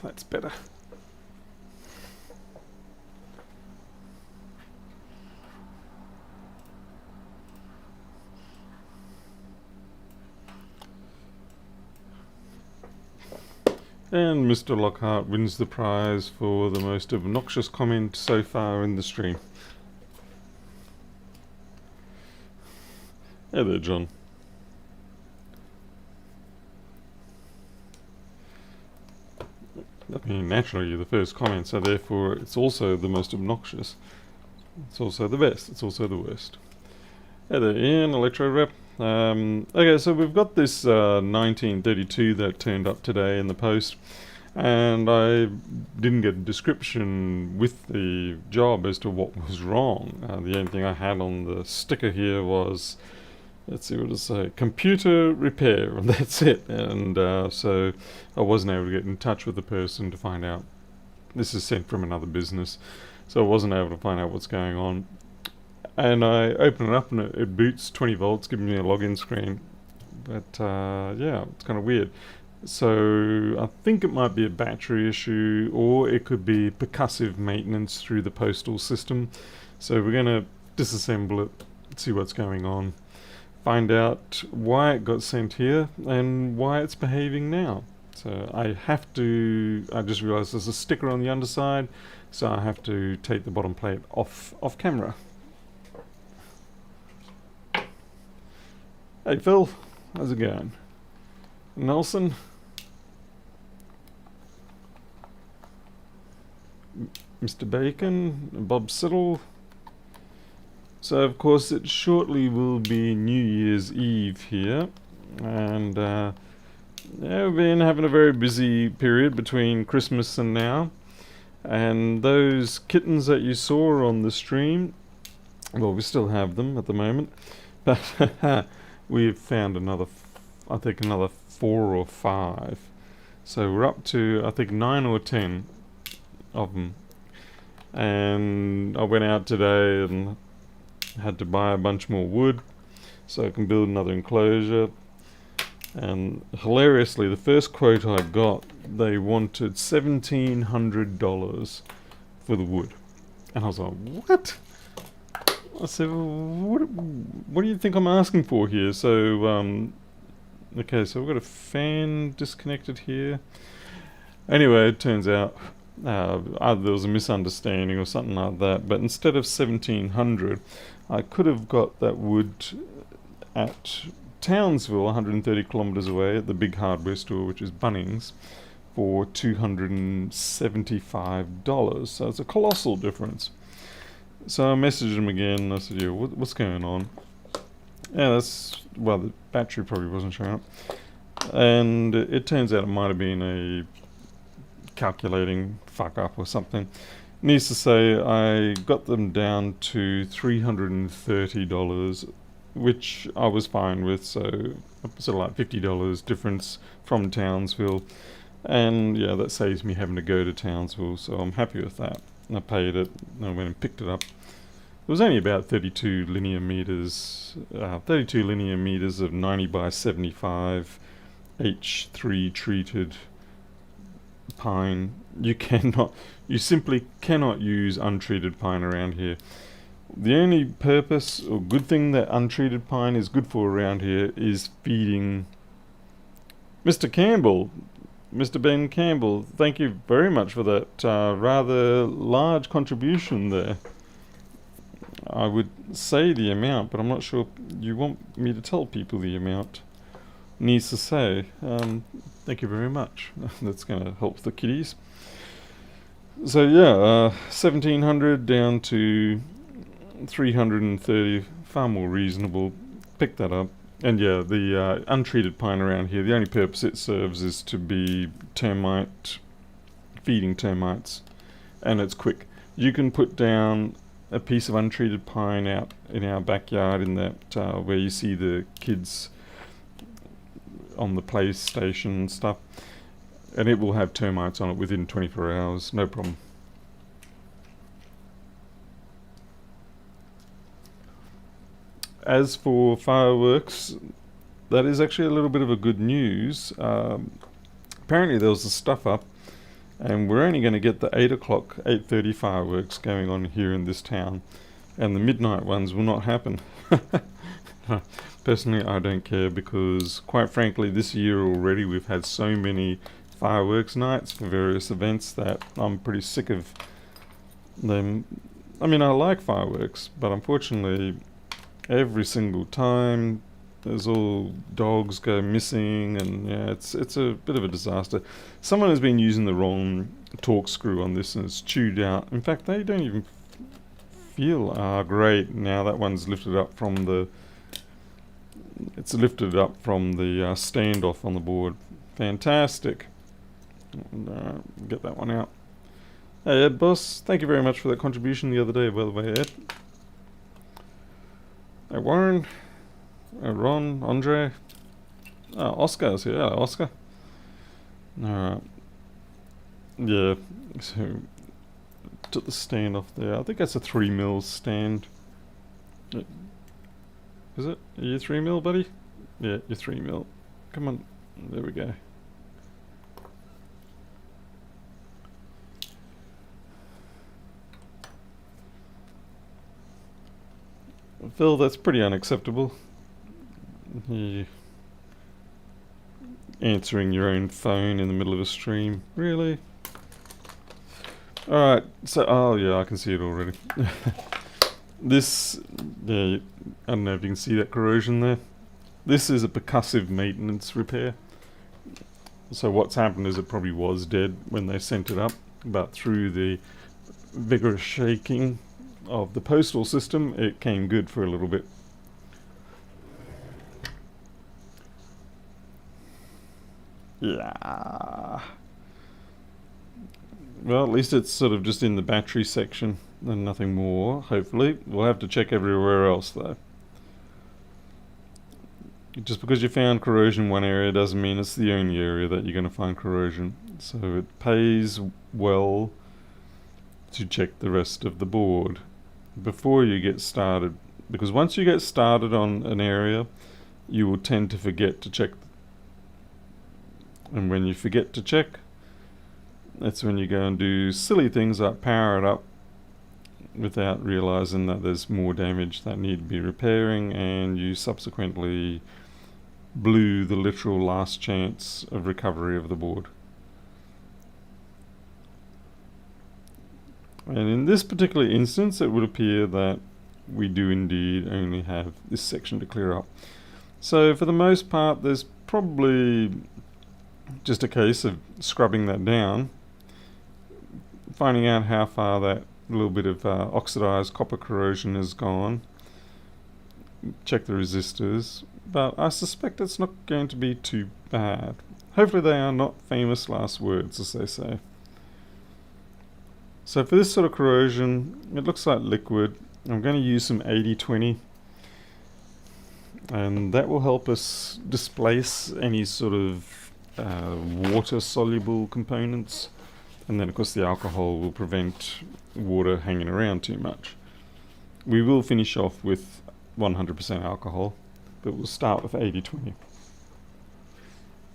That's better. And Mr. Lockhart wins the prize for the most obnoxious comment so far in the stream. Hey there, John. I mean, naturally you're the first comment, so therefore it's also the most obnoxious. It's also the best. It's also the worst. Hey there, Ian, Electro Rep. Okay, so we've got this 1932 that turned up today in the post, and I didn't get a description with the job as to what was wrong. The only thing I had on the sticker here was, let's see what it say, computer repair, and that's it. And so I wasn't able to get in touch with the person to find out. This is sent from another business, so I wasn't able to find out what's going on. And I open it up and it boots 20 volts, giving me a login screen. But yeah, it's kind of weird. So I think it might be a battery issue, or it could be percussive maintenance through the postal system. So we're going to disassemble it, see what's going on, find out why it got sent here and why it's behaving now. So I just realized there's a sticker on the underside, so I have to take the bottom plate off camera. Hey Phil, how's it going? Nelson? Mr. Bacon? Bob Siddle? So of course it shortly will be New Year's Eve here, and yeah, we've been having a very busy period between Christmas and now, and those kittens that you saw on the stream, well, we still have them at the moment, but we've found another 4 or 5. So we're up to, I think, 9 or 10 of them. And I went out today and had to buy a bunch more wood so I can build another enclosure. And hilariously, the first quote I got, they wanted $1,700 for the wood. And I was like, what? I said, well, what do you think I'm asking for here? So, okay, so we've got a fan disconnected here. Anyway, it turns out either there was a misunderstanding or something like that, but instead of 1,700, I could have got that wood at Townsville, 130 kilometres away, at the big hardware store, which is Bunnings, for $275. So it's a colossal difference. So I messaged him again. I said, yeah, what's going on? Yeah, the battery probably wasn't showing up. And it turns out it might have been a calculating fuck up or something. Needs to say, I got them down to $330, which I was fine with, so sort of like $50 difference from Townsville. And yeah, that saves me having to go to Townsville, so I'm happy with that. And I paid it, and I went and picked it up. It was only about 32 linear meters of 90 by 75 H3 treated pine. You simply cannot use untreated pine around here. The only purpose or good thing that untreated pine is good for around here is feeding. Mr. Campbell, Mr. Ben Campbell, thank you very much for that rather large contribution there. I would say the amount, but I'm not sure you want me to tell people the amount. Needs to say, thank you very much. That's going to help the kiddies. So yeah, 1,700 down to 330, far more reasonable. Pick that up. And yeah, the untreated pine around here, the only purpose it serves is to be feeding termites, and it's quick. You can put down a piece of untreated pine out in our backyard, in that where you see the kids on the PlayStation and stuff, and it will have termites on it within 24 hours, no problem. As for fireworks, that is actually a little bit of a good news. apparently there was the stuff up, and we're only going to get the 8 o'clock, 8:30 fireworks going on here in this town, and the midnight ones will not happen. Personally, I don't care, because quite frankly, this year already we've had so many fireworks nights for various events that I'm pretty sick of them. I mean, I like fireworks, but unfortunately, every single time there's all dogs go missing, and yeah, it's a bit of a disaster. Someone has been using the wrong torque screw on this, and it's chewed out. In fact, they don't even feel great now. That one's lifted up from the standoff on the board. Fantastic. Get that one out. Hey Ed, boss, thank you very much for that contribution the other day, by the way, Ed. Hey Warren, Ron, Andre, Oscar's here. Hello, Oscar. Alright. Yeah, so took the stand off there. I think that's a 3mm stand. Is it? Are you 3mm, buddy? Yeah, you're 3mm. Come on. There we go. Phil, that's pretty unacceptable. You answering your own phone in the middle of a stream. Really? Alright, so, oh yeah, I can see it already. This, yeah, I don't know if you can see that corrosion there. This is a percussive maintenance repair. So what's happened is it probably was dead when they sent it up, but through the vigorous shaking of the postal system, it came good for a little bit. Yeah. Well, at least it's sort of just in the battery section and nothing more, hopefully. We'll have to check everywhere else, though. Just because you found corrosion in one area doesn't mean it's the only area that you're going to find corrosion. So it pays well to check the rest of the board before you get started, because once you get started on an area, you will tend to forget to check. And when you forget to check, that's when you go and do silly things like power it up without realizing that there's more damage that need to be repairing, and you subsequently blew the literal last chance of recovery of the board. And in this particular instance, it would appear that we do indeed only have this section to clear up. So for the most part, there's probably just a case of scrubbing that down, finding out how far that little bit of oxidized copper corrosion has gone, check the resistors, but I suspect it's not going to be too bad. Hopefully they are not famous last words, as they say. So for this sort of corrosion, it looks like liquid. I'm going to use some 80/20, and that will help us displace any sort of water-soluble components, and then of course the alcohol will prevent water hanging around too much. We will finish off with 100% alcohol, but we'll start with 80/20.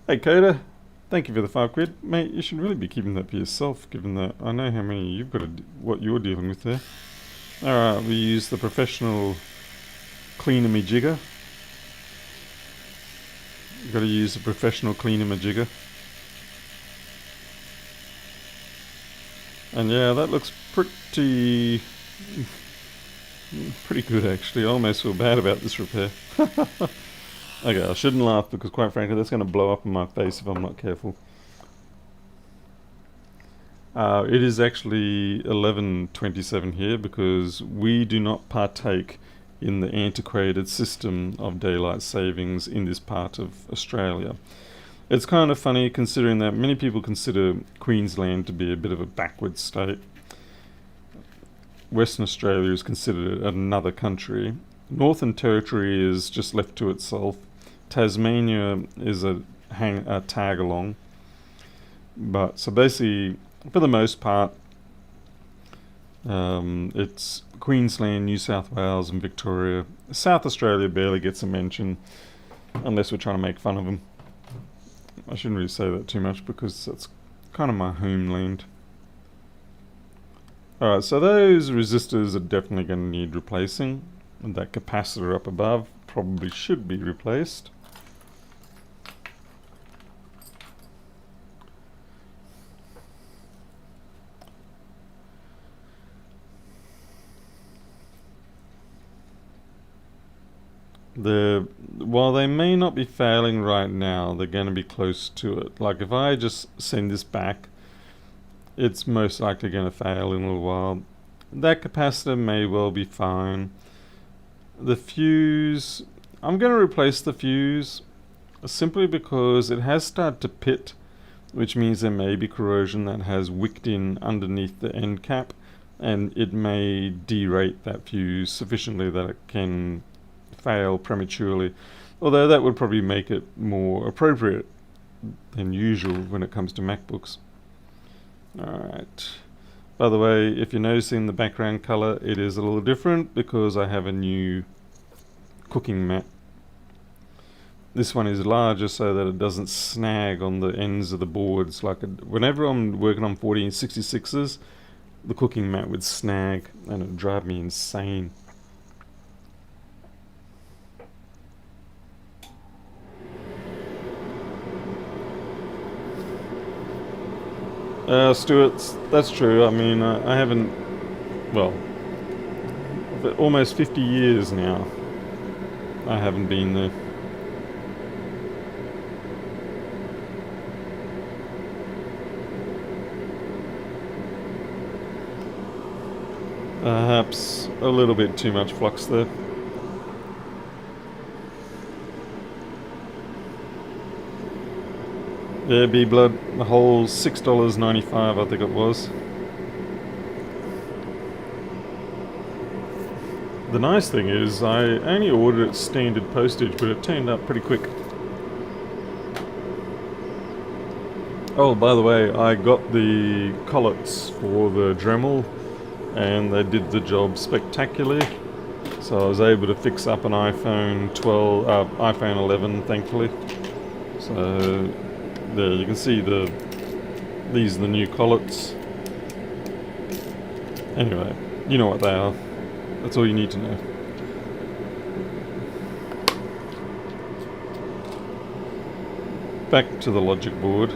Hey Coda, thank you for the 5 quid. Mate, you should really be keeping that for yourself, given that I know how many you've got what you're dealing with there. Alright, we use the professional cleaner me jigger. You've got to use a professional cleaner me jigger. And yeah, that looks pretty good actually. I almost feel bad about this repair. Okay, I shouldn't laugh, because quite frankly that's going to blow up in my face if I'm not careful. It is actually 11:27 here, because we do not partake in the antiquated system of daylight savings in this part of Australia. It's kind of funny, considering that many people consider Queensland to be a bit of a backward state. Western Australia is considered another country. Northern Territory is just left to itself. Tasmania is a tag along. But so basically, for the most part, it's Queensland, New South Wales and Victoria. South Australia barely gets a mention, unless we're trying to make fun of them. I shouldn't really say that too much because that's kind of my homeland. Alright, so those resistors are definitely going to need replacing. And that capacitor up above probably should be replaced. While they may not be failing right now, they're going to be close to it. Like if I just send this back, it's most likely going to fail in a little while. That capacitor may well be fine. The fuse, I'm going to replace the fuse simply because it has started to pit, which means there may be corrosion that has wicked in underneath the end cap, and it may derate that fuse sufficiently that it can fail prematurely, although that would probably make it more appropriate than usual when it comes to MacBooks. Alright, by the way, if you're noticing the background color, it is a little different because I have a new cooking mat. This one is larger so that it doesn't snag on the ends of the boards. Like whenever I'm working on 1466s, the cooking mat would snag and it would drive me insane. Stuart, that's true. I mean, I haven't, well, for almost 50 years now, I haven't been there. Perhaps a little bit too much flux there. Yeah, B-Blood, the whole $6.95 I think it was. The nice thing is I only ordered it standard postage, but it turned up pretty quick. Oh, by the way, I got the collets for the Dremel and they did the job spectacularly. So I was able to fix up an iPhone 11 thankfully. So there you can see these are the new collets. Anyway, you know what they are. That's all you need to know. Back to the logic board.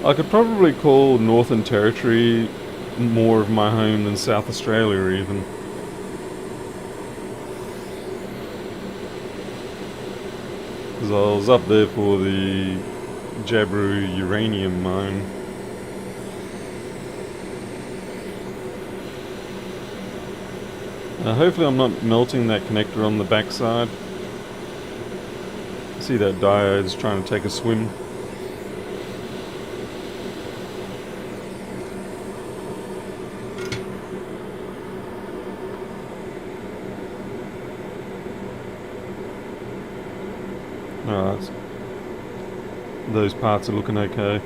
I could probably call Northern Territory more of my home than South Australia even. Because I was up there for the Jabiru uranium mine. Hopefully I'm not melting that connector on the backside. See that diode's trying to take a swim. Alright, those parts are looking okay.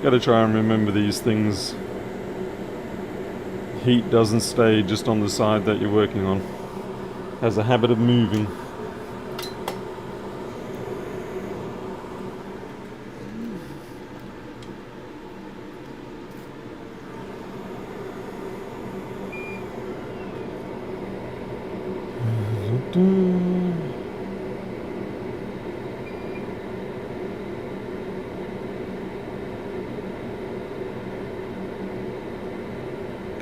Gotta try and remember these things. Heat doesn't stay just on the side that you're working on. Has a habit of moving.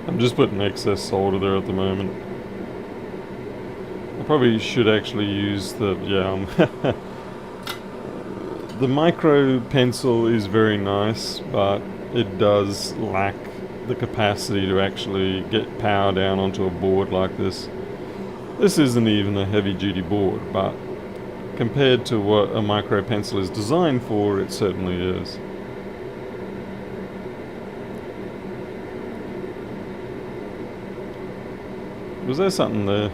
I'm just putting excess solder there at the moment. I probably should actually use the, the micro pencil is very nice, but it does lack the capacity to actually get power down onto a board like this. This isn't even a heavy duty board, but compared to what a micro pencil is designed for, it certainly is. Was there something there?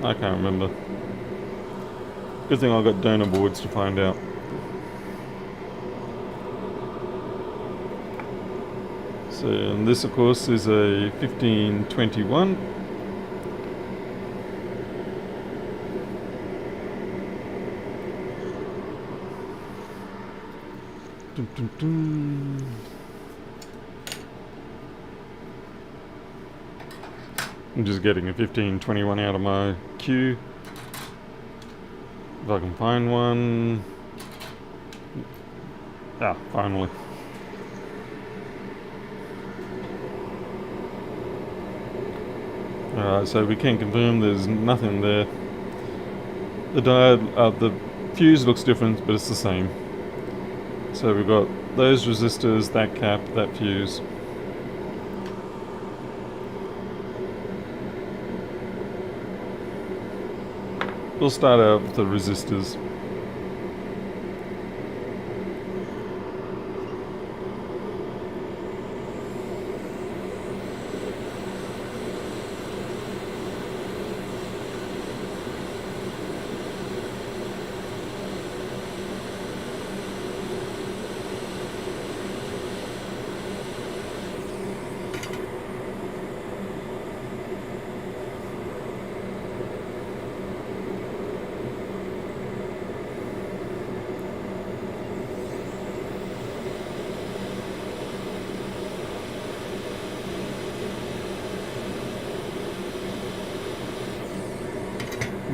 I can't remember. Good thing I got donor boards to find out. So, and this of course is a 1521. Dun, dun, dun. I'm just getting a 1521 out of my queue. If I can find one. Ah, finally. Alright, so we can confirm there's nothing there. The diode, the fuse looks different, but it's the same. So we've got those resistors, that cap, that fuse. We'll start out with the resistors.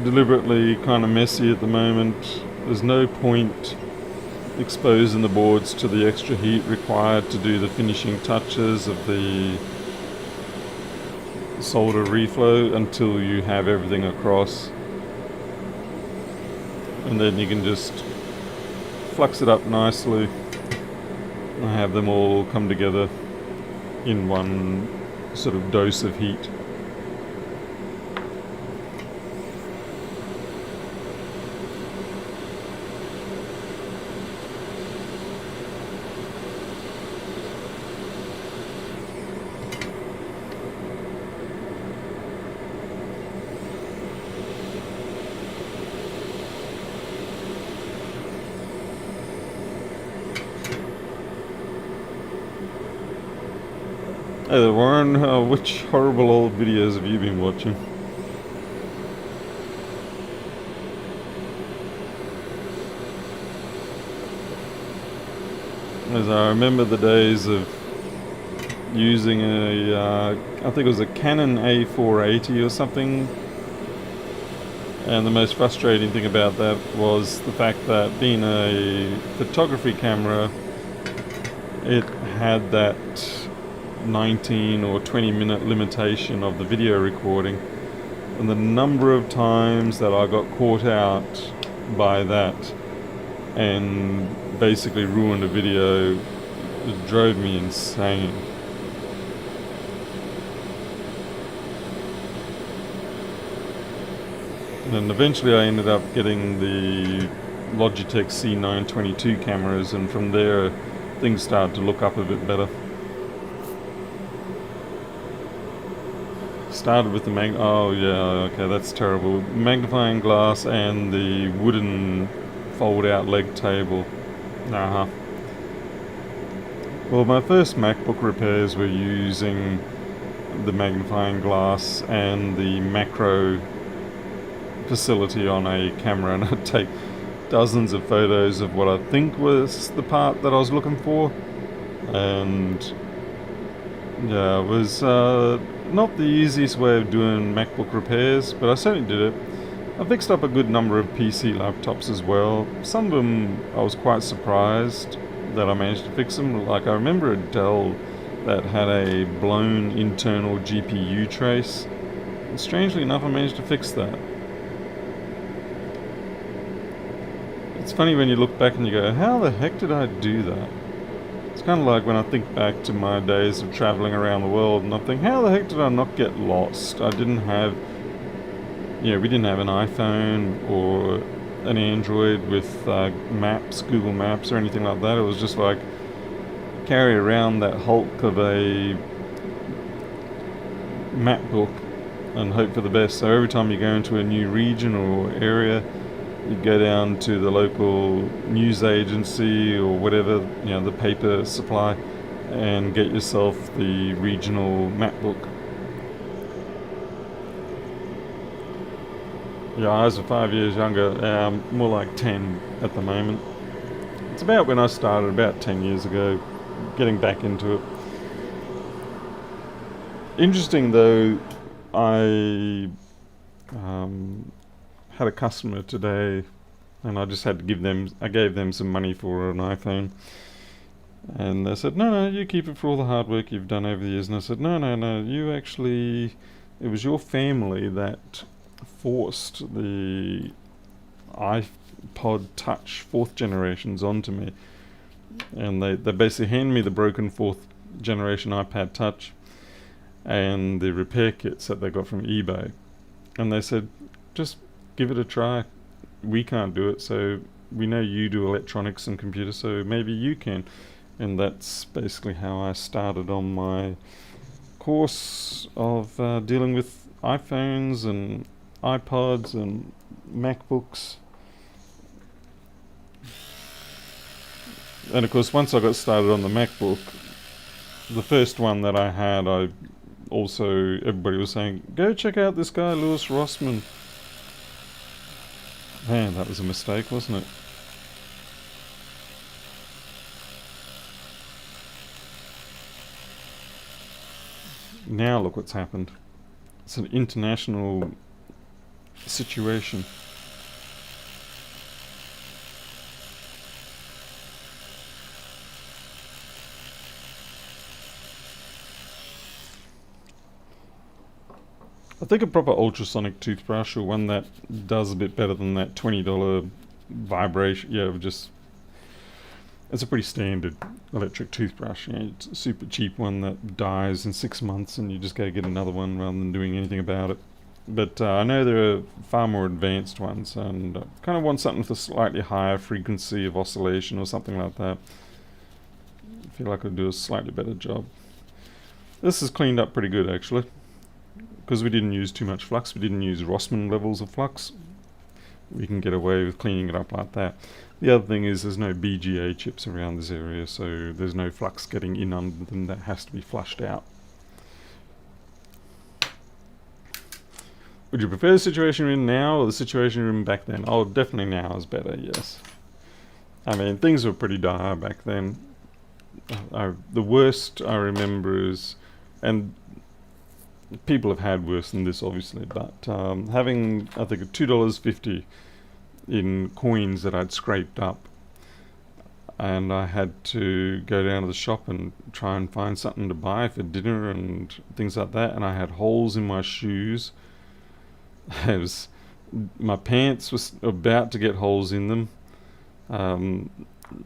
Deliberately kind of messy at the moment. There's no point exposing the boards to the extra heat required to do the finishing touches of the solder reflow until you have everything across, and then you can just flux it up nicely and have them all come together in one sort of dose of heat. Hey there, Warren. Which horrible old videos have you been watching? As I remember the days of using I think it was a Canon A480 or something, and the most frustrating thing about that was the fact that being a photography camera, it had that 19 or 20 minute limitation of the video recording, and the number of times that I got caught out by that and basically ruined a video, it drove me insane. And eventually I ended up getting the Logitech C922 cameras, and from there things started to look up a bit better. Started with the oh yeah, okay, that's terrible. Magnifying glass and the wooden fold-out leg table. Well, my first MacBook repairs were using the magnifying glass and the macro facility on a camera, and I'd take dozens of photos of what I think was the part that I was looking for, and yeah, it was not the easiest way of doing MacBook repairs, but I certainly did it. I fixed up a good number of PC laptops as well. Some of them I was quite surprised that I managed to fix them. Like, I remember a Dell that had a blown internal GPU trace, and strangely enough I managed to fix that. It's funny when you look back and you go, how the heck did I do that? It's kind of like when I think back to my days of traveling around the world, and I think, how the heck did I not get lost? I didn't have, we didn't have an iPhone or an Android with maps, Google Maps or anything like that. It was just like carry around that hulk of a MacBook and hope for the best. So every time you go into a new region or area, you go down to the local news agency or whatever, the paper supply, and get yourself the regional Macbook. Yeah, I was 5 years younger, more like 10 at the moment. It's about when I started, about 10 years ago, getting back into it. Interesting though, I had a customer today, and I just had to I gave them some money for an iPhone. And they said, no, you keep it for all the hard work you've done over the years. And I said, no, it was your family that forced the iPod Touch 4th generations onto me. And they basically handed me the broken 4th generation iPad Touch and the repair kits that they got from eBay. And they said, just give it a try. We can't do it, so we know you do electronics and computers, so maybe you can. And that's basically how I started on my course of dealing with iPhones and iPods and MacBooks. And of course, once I got started on the MacBook, the first one that I had, everybody was saying, go check out this guy, Lewis Rossman. Man, that was a mistake, wasn't it? Now look what's happened. It's an international situation. I think a proper ultrasonic toothbrush, or one that does a bit better than that $20 vibration, it's a pretty standard electric toothbrush. It's a super cheap one that dies in 6 months, and you just go get another one rather than doing anything about it. But I know there are far more advanced ones, and kind of want something with a slightly higher frequency of oscillation or something like that. I feel like I could do a slightly better job. This is cleaned up pretty good, actually, because we didn't use too much flux. We didn't use Rossmann levels of flux. We can get away with cleaning it up like that. The other thing is there's no BGA chips around this area, so there's no flux getting in under them that has to be flushed out. Would you prefer the situation you're in now or the situation you're in back then? Oh, definitely now is better, yes. I mean, things were pretty dire back then. The worst I remember is, and people have had worse than this obviously, but having, I think, $2.50 in coins that I'd scraped up, and I had to go down to the shop and try and find something to buy for dinner and things like that, and I had holes in my shoes. My pants was about to get holes in them.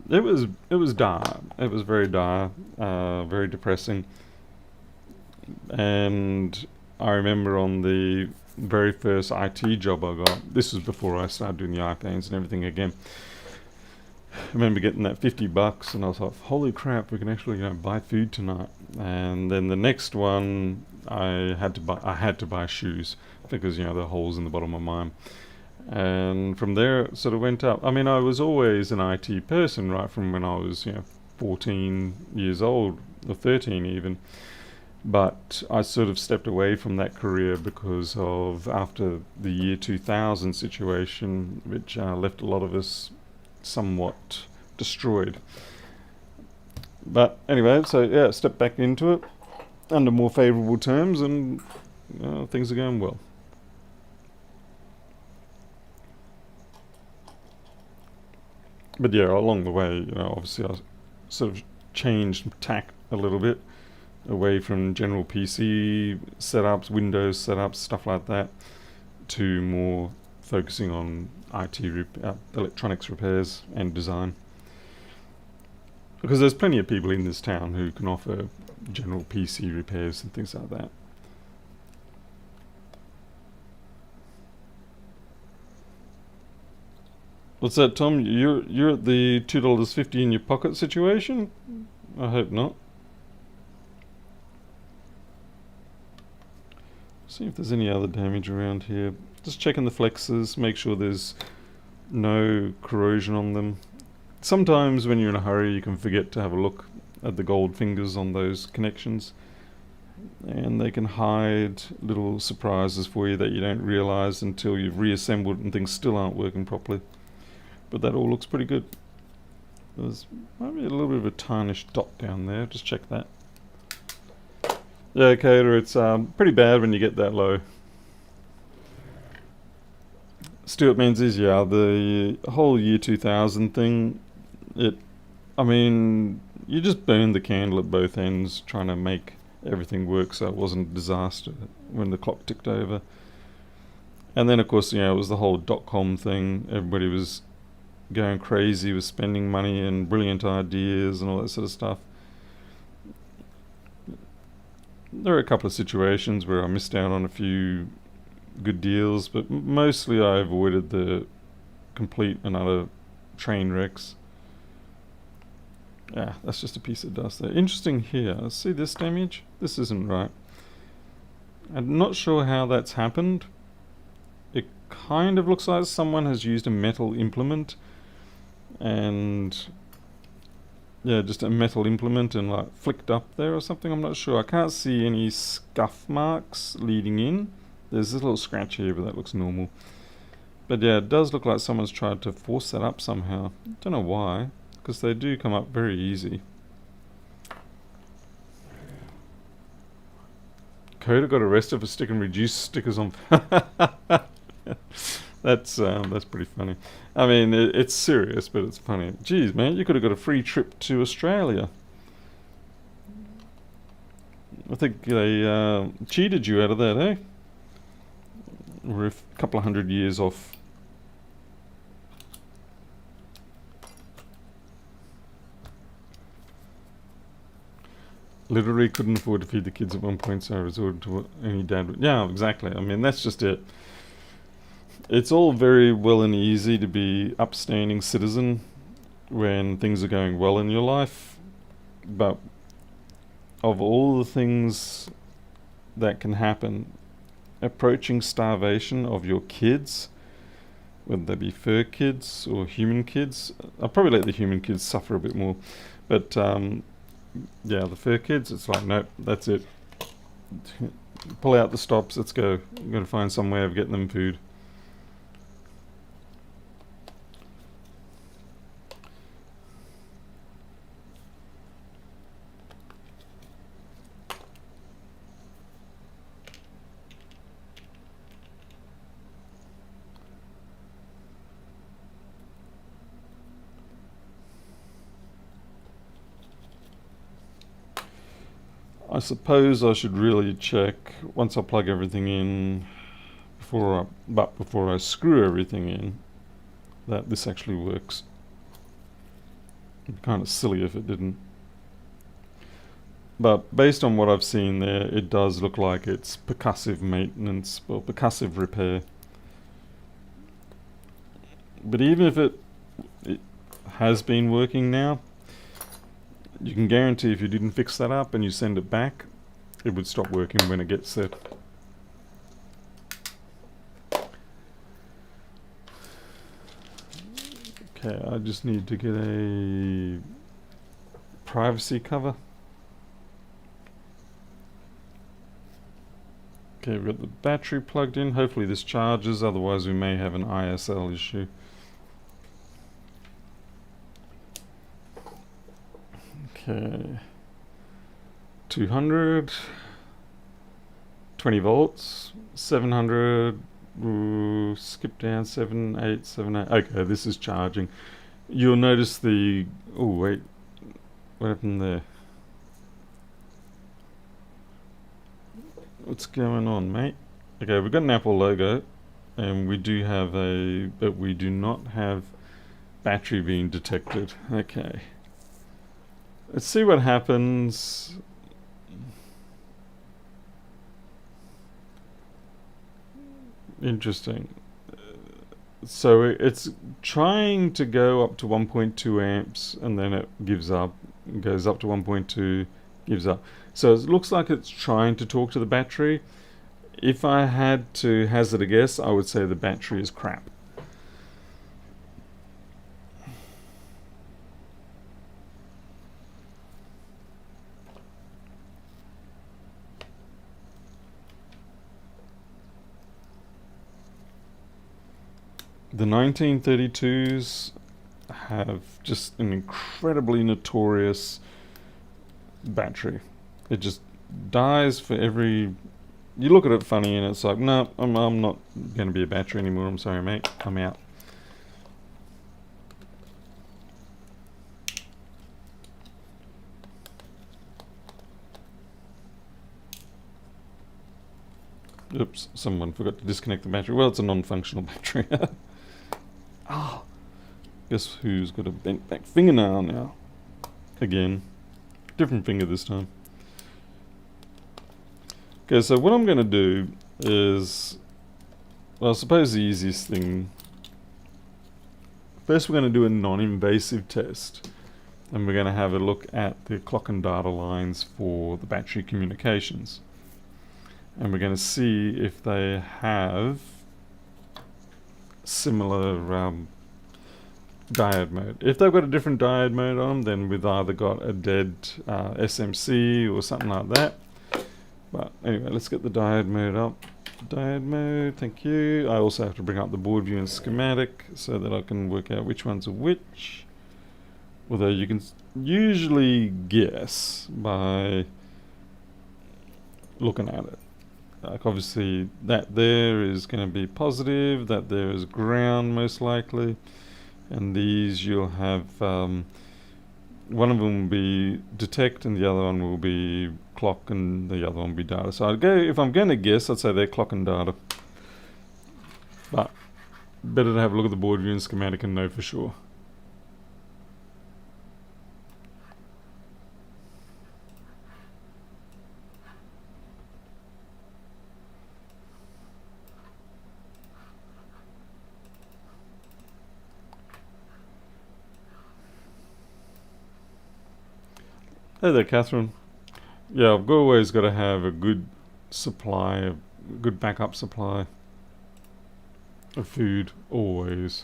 It was dire. It was very dire, very depressing. And I remember on the very first IT job I got, this was before I started doing the iPhones and everything again, I remember getting that $50 and I was like, holy crap, we can actually buy food tonight. And then the next one I had to buy shoes because there are holes in the bottom of mine. And from there it sort of went up. I mean, I was always an IT person right from when I was 14 years old, or 13 even. But I sort of stepped away from that career because of after the year 2000 situation, which left a lot of us somewhat destroyed. But anyway, so yeah, stepped back into it under more favourable terms, and things are going well. But yeah, along the way, obviously I sort of changed tack a little bit away from general PC setups, Windows setups, stuff like that, to more focusing on electronics repairs and design. Because there's plenty of people in this town who can offer general PC repairs and things like that. What's that, Tom? You're at the $2.50 in your pocket situation? I hope not. See if there's any other damage around here. Just checking the flexes, make sure there's no corrosion on them. Sometimes when you're in a hurry you can forget to have a look at the gold fingers on those connections, and they can hide little surprises for you that you don't realise until you've reassembled and things still aren't working properly. But that all looks pretty good. There's maybe a little bit of a tarnished dot down there, just check that. Yeah, Cater, it's pretty bad when you get that low. Stuart Menzies, yeah, the whole year 2000 thing, I mean, you just burned the candle at both ends trying to make everything work so it wasn't a disaster when the clock ticked over. And then, of course, it was the whole .com thing. Everybody was going crazy with spending money and brilliant ideas and all that sort of stuff. There are a couple of situations where I missed out on a few good deals, but mostly I avoided the complete and utter train wrecks. Yeah, that's just a piece of dust there. Interesting here. See this damage? This isn't right. I'm not sure how that's happened. It kind of looks like someone has used a metal implement, and yeah, just a metal implement and like flicked up there or something. I'm not sure. I can't see any scuff marks leading in. There's this little scratch here, but that looks normal. But yeah, it does look like someone's tried to force that up somehow. Don't know why, because they do come up very easy. Coda got arrested for sticking reduced stickers on. That's pretty funny. I mean, it's serious, but it's funny. Geez, man, you could have got a free trip to Australia. I think they cheated you out of that, eh? We're a couple of 100 years off. Literally couldn't afford to feed the kids at one point, so I resorted to what any dad would. Yeah, exactly. I mean, that's just it. It's all very well and easy to be upstanding citizen when things are going well in your life, but of all the things that can happen, approaching starvation of your kids, whether they be fur kids or human kids, I'll probably let the human kids suffer a bit more, but yeah, the fur kids, it's like, nope, that's it. Pull out the stops, let's go. We've got to find some way of getting them food. I suppose I should really check once I plug everything in before I screw everything in that this actually works. It'd be kind of silly if it didn't. But based on what I've seen there, it does look like it's percussive maintenance, well, percussive repair. But even if it has been working now, you can guarantee if you didn't fix that up and you send it back, it would stop working when it gets set. Okay, I just need to get a privacy cover. Okay, we've got the battery plugged in. Hopefully this charges, otherwise we may have an ISL issue. Okay, 200, 20 volts, 700, skip down, 7, 8, 7, 8. Okay, this is charging. You'll notice the, oh wait, what happened there? What's going on, mate? Okay, we've got an Apple logo, and we do have but we do not have battery being detected. Okay. Let's see what happens. Interesting. So it's trying to go up to 1.2 amps and then it gives up. It goes up to 1.2, gives up. So it looks like it's trying to talk to the battery. If I had to hazard a guess, I would say the battery is crap. The 1932s have just an incredibly notorious battery. It just dies for every... You look at it funny and it's like, no, I'm not going to be a battery anymore. I'm sorry, mate. I'm out. Oops, someone forgot to disconnect the battery. Well, it's a non-functional battery. Oh, guess who's got a bent back fingernail now? Again. Different finger this time. Okay, so what I'm going to do is... Well, I suppose the easiest thing... First we're going to do a non-invasive test. And we're going to have a look at the clock and data lines for the battery communications. And we're going to see if they have similar diode mode. If they've got a different diode mode on them, then we've either got a dead SMC or something like that. But anyway, let's get the diode mode up. Diode mode, thank you. I also have to bring up the board view and schematic so that I can work out which ones are which. Although you can usually guess by looking at it. Like obviously that there is going to be positive, that there is ground most likely, and these you'll have one of them will be detect and the other one will be clock and the other one will be data. So I'd go, if I'm going to guess, I'd say they're clock and data, but better to have a look at the board view and schematic and know for sure. Hey there, Catherine. Yeah, I've always got to have a good supply, a good backup supply of food, always.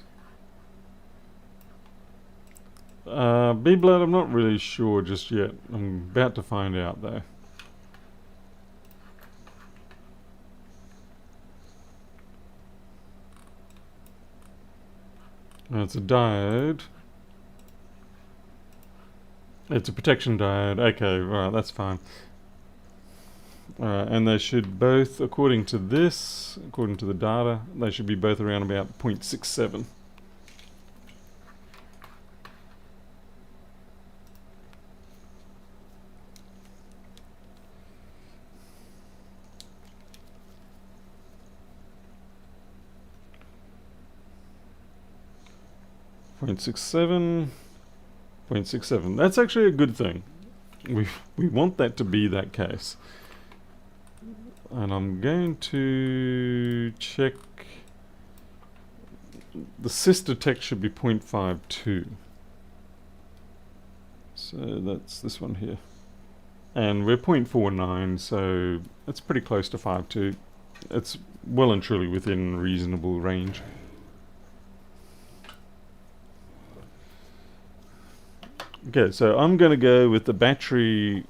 B-blood, I'm not really sure just yet. I'm about to find out though. It's a diode. It's a protection diode. Okay, right, that's fine. Alright, and they should both, according to this, according to the data, they should be both around about 0.67. .67. 0.67. That's actually a good thing. We want that to be that case. And I'm going to check. The sister tech should be 0.52. So that's this one here. And we're 0.49, so it's pretty close to 5.2. It's well and truly within reasonable range. Okay, so I'm going to go with the battery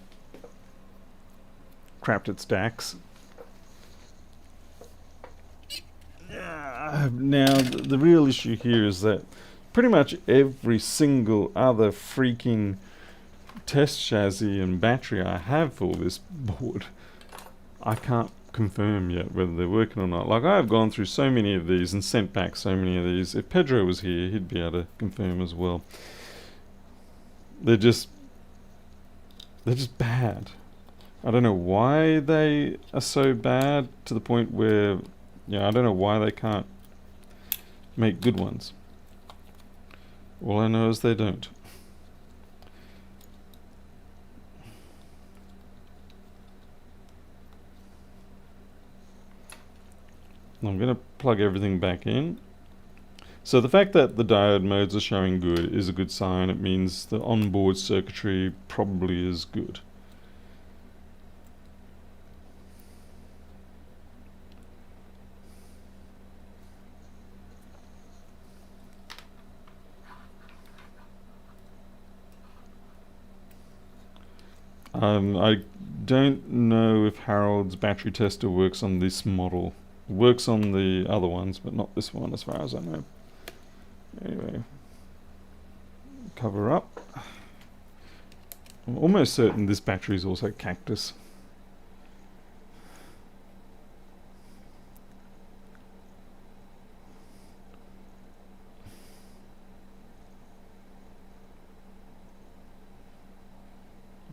crafted stacks. Now, the real issue here is that pretty much every single other freaking test chassis and battery I have for this board, I can't confirm yet whether they're working or not. Like, I've gone through so many of these and sent back so many of these. If Pedro was here, he'd be able to confirm as well. They're just bad. I don't know why they are so bad to the point where, I don't know why they can't make good ones. All I know is they don't. I'm going to plug everything back in. So the fact that the diode modes are showing good is a good sign. It means the onboard circuitry probably is good. I don't know if Harold's battery tester works on this model. It works on the other ones, but not this one as far as I know. Anyway, cover up. I'm almost certain this battery is also cactus.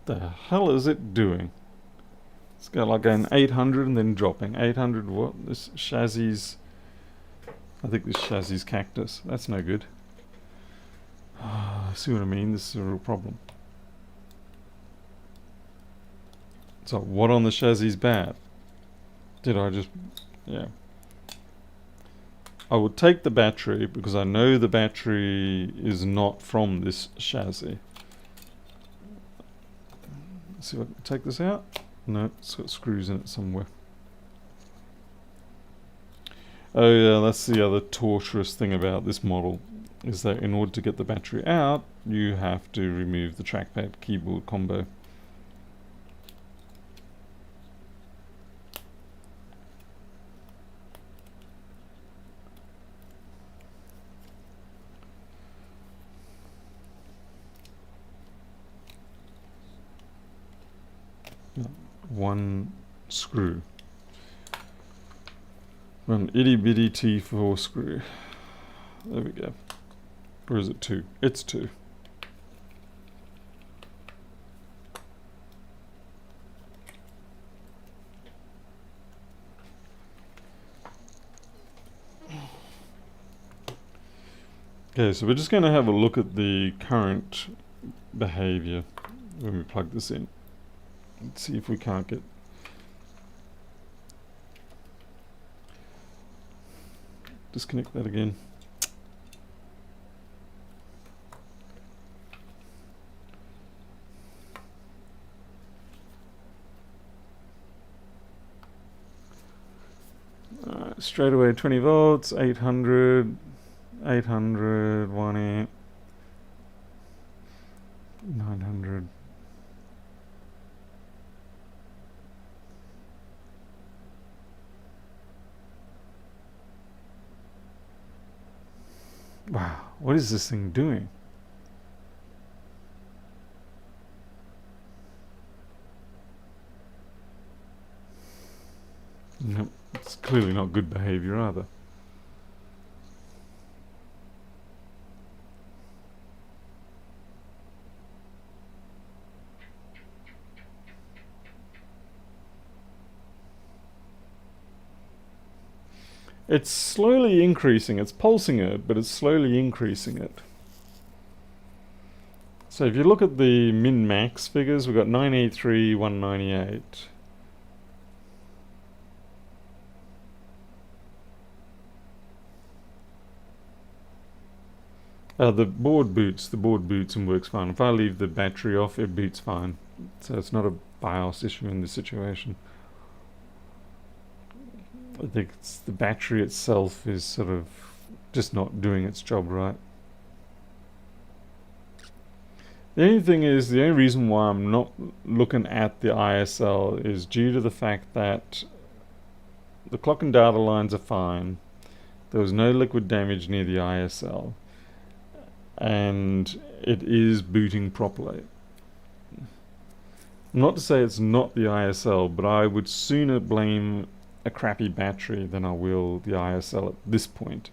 What the hell is it doing? It's got like an 800 and then dropping. 800 what? This chassis. I think this chassis is cactus. That's no good. See what I mean? This is a real problem. So what on the chassis is bad? Did I just... yeah. I would take the battery because I know the battery is not from this chassis. Let's see if I can take this out. No, it's got screws in it somewhere. Oh yeah, that's the other torturous thing about this model, is that in order to get the battery out, you have to remove the trackpad keyboard combo. One screw. An itty bitty T4 screw. There we go. Or is it 2? It's 2. Okay, so we're just going to have a look at the current behavior when we plug this in. Let's see if we can't get... disconnect that again. Straight away 20 volts, 800, 800, 1 amp, 900. Wow, what is this thing doing? Nope, it's clearly not good behavior either. It's slowly increasing. It's pulsing it, but it's slowly increasing it. So if you look at the min-max figures, we've got 983, 198. The board boots and works fine. If I leave the battery off, it boots fine. So it's not a BIOS issue in this situation. I think it's the battery itself is sort of just not doing its job right. The only thing is, the only reason why I'm not looking at the ISL is due to the fact that the clock and data lines are fine. There was no liquid damage near the ISL. And it is booting properly. Not to say it's not the ISL, but I would sooner blame a crappy battery than I will the ISL at this point.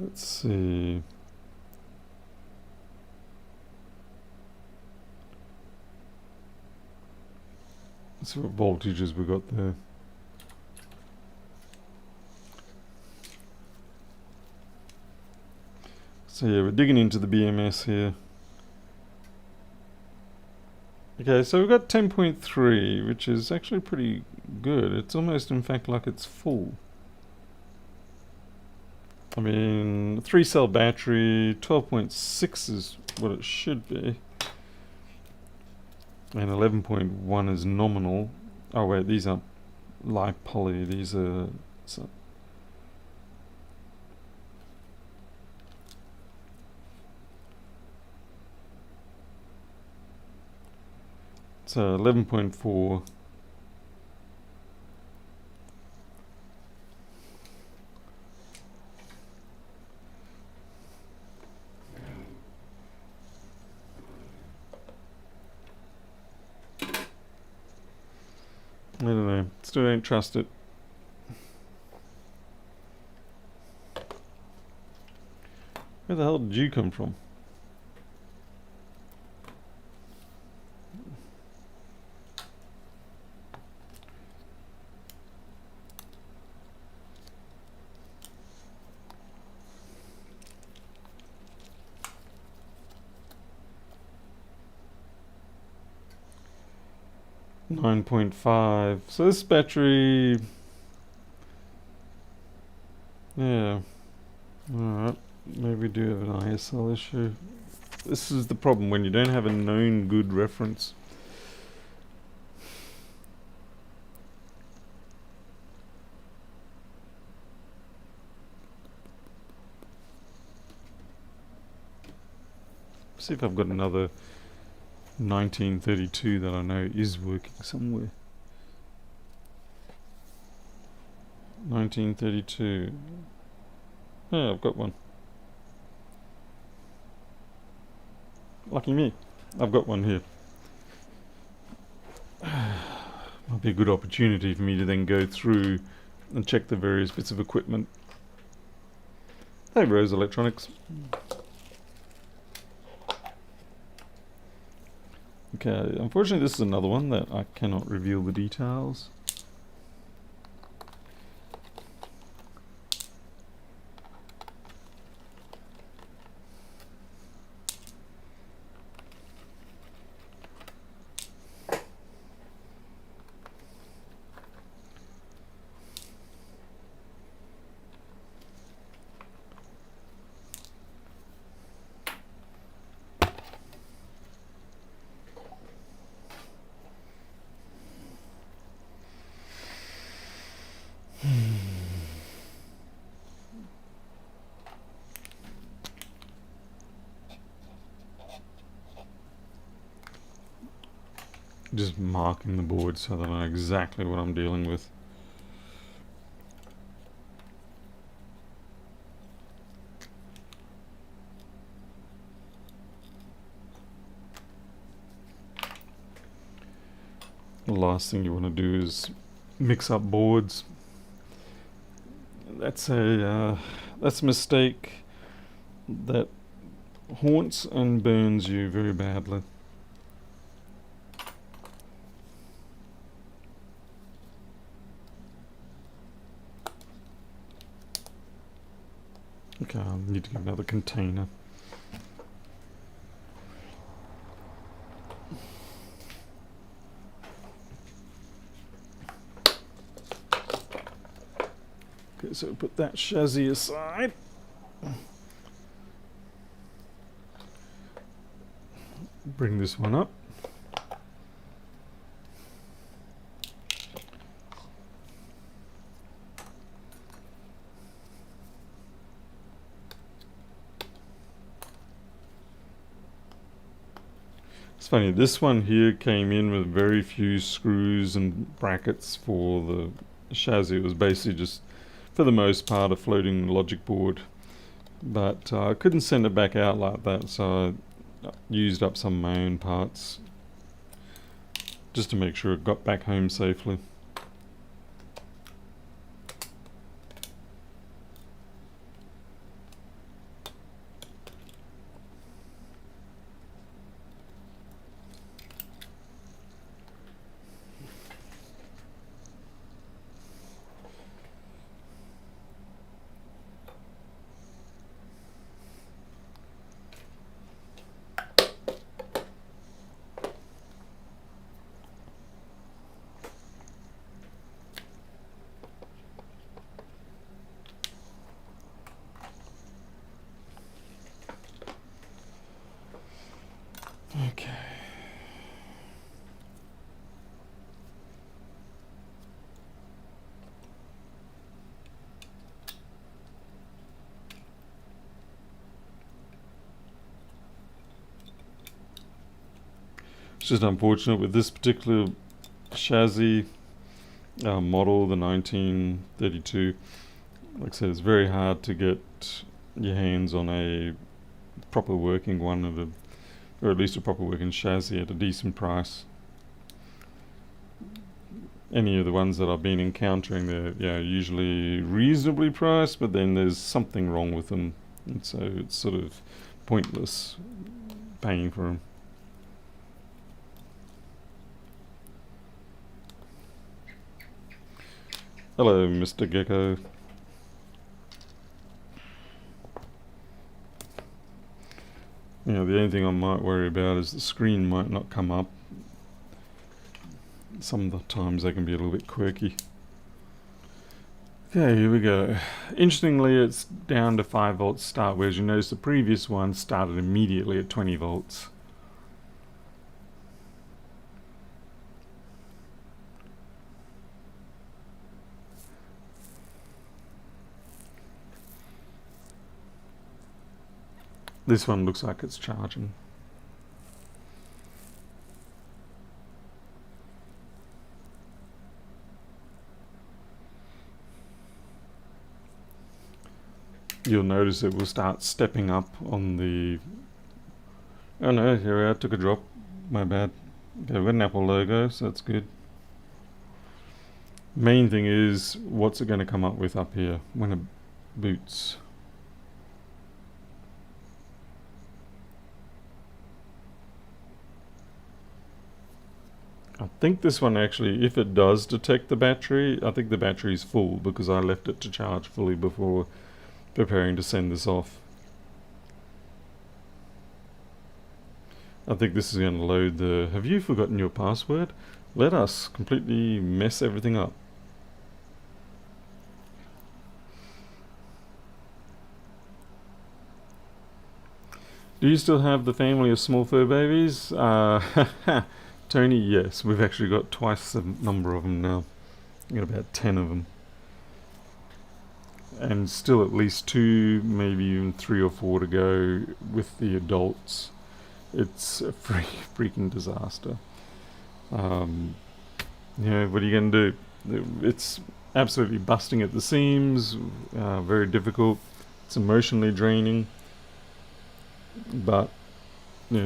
Let's see. Let's see what voltages we got there. So yeah, we're digging into the BMS here. Okay, so we've got 10.3, which is actually pretty good. It's almost, in fact, like it's full. I mean, 3-cell battery, 12.6 is what it should be. And 11.1 is nominal. Oh wait, these aren't live poly, these are... So So 11.4. I don't know. Still don't trust it. Where the hell did you come from? .5. So this battery... Yeah. Alright. Maybe we do have an ISL issue. This is the problem when you don't have a known good reference. See if I've got another 1932 that I know is working somewhere. 1932. Yeah, I've got one. Lucky me. I've got one here. Might be a good opportunity for me to then go through and check the various bits of equipment. Hey, Rose Electronics. Okay, unfortunately this is another one that I cannot reveal the details. Just marking the board so that I know exactly what I'm dealing with. The last thing you want to do is mix up boards. That's a mistake that haunts and burns you very badly. Okay, I need to get another container. Okay, so put that chassis aside. Bring this one up. It's funny, this one here came in with very few screws and brackets for the chassis. It was basically just, for the most part, a floating logic board. But I couldn't send it back out like that, so I used up some of my own parts just to make sure it got back home safely. just unfortunate with this particular chassis model, the 1932. Like I said, it's very hard to get your hands on a proper working one, or at least a proper working chassis at a decent price. Any of the ones that I've been encountering, they're usually reasonably priced, but then there's something wrong with them, and so it's sort of pointless paying for them. Hello, Mr. Gecko. The only thing I might worry about is the screen might not come up. Some of the times they can be a little bit quirky. Okay, here we go. Interestingly, it's down to 5 volts start, whereas you notice the previous one started immediately at 20 volts. This one looks like it's charging. You'll notice it will start stepping up on the... Oh no, here I took a drop. My bad. Okay, we've got an Apple logo, so that's good. Main thing is, what's it going to come up with up here when it boots? I think this one actually, if it does detect the battery, I think the battery is full because I left it to charge fully before preparing to send this off. I think this is going to load the... Have you forgotten your password? Let us completely mess everything up. Do you still have the family of small fur babies? Tony, yes. We've actually got twice the number of them now. We've got about 10 of them. And still at least 2, maybe even 3 or 4 to go with the adults. It's a freaking disaster. What are you going to do? It's absolutely busting at the seams, very difficult. It's emotionally draining. But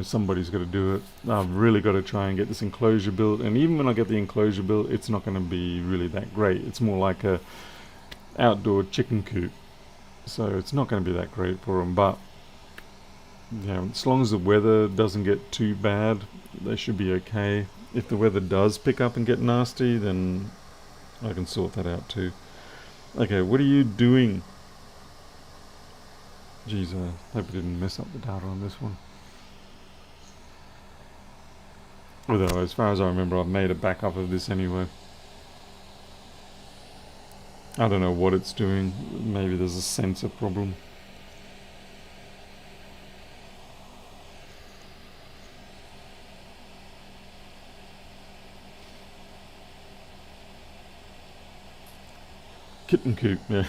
somebody's got to do it. I've really got to try and get this enclosure built, and even when I get the enclosure built, it's not going to be really that great. It's more like a outdoor chicken coop, so it's not going to be that great for them. But as long as the weather doesn't get too bad, they should be okay. If the weather does pick up and get nasty, then I can sort that out too. Okay, what are you doing? Jeez, I hope I didn't mess up the data on this one. Although, as far as I remember, I've made a backup of this anyway. I don't know what it's doing. Maybe there's a sensor problem. Kitten coop, yeah.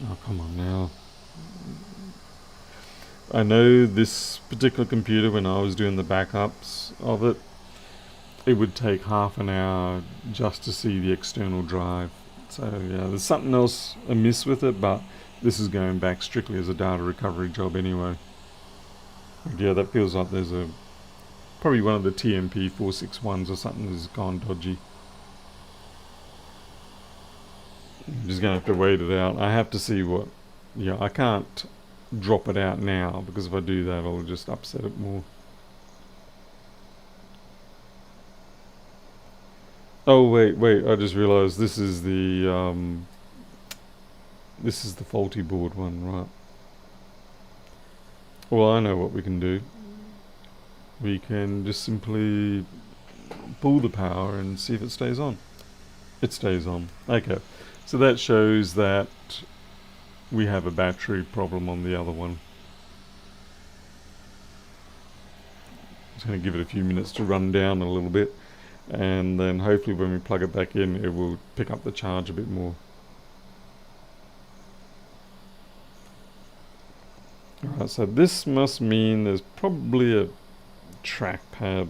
Oh, come on now. I know this particular computer, when I was doing the backups of it, it would take half an hour just to see the external drive. So yeah, there's something else amiss with it, but this is going back strictly as a data recovery job anyway. And yeah, that feels like there's probably one of the TMP 461s or something has gone dodgy. I'm just going to have to wait it out. I have to see what... Yeah, I can't drop it out now, because if I do that, I'll just upset it more. Oh, wait, I just realised this is the faulty board one, right? Well, I know what we can do. We can just simply pull the power and see if it stays on. It stays on. Okay. So that shows that we have a battery problem on the other one. Just going to give it a few minutes to run down a little bit, and then hopefully when we plug it back in, it will pick up the charge a bit more. Alright, so this must mean there's probably a trackpad,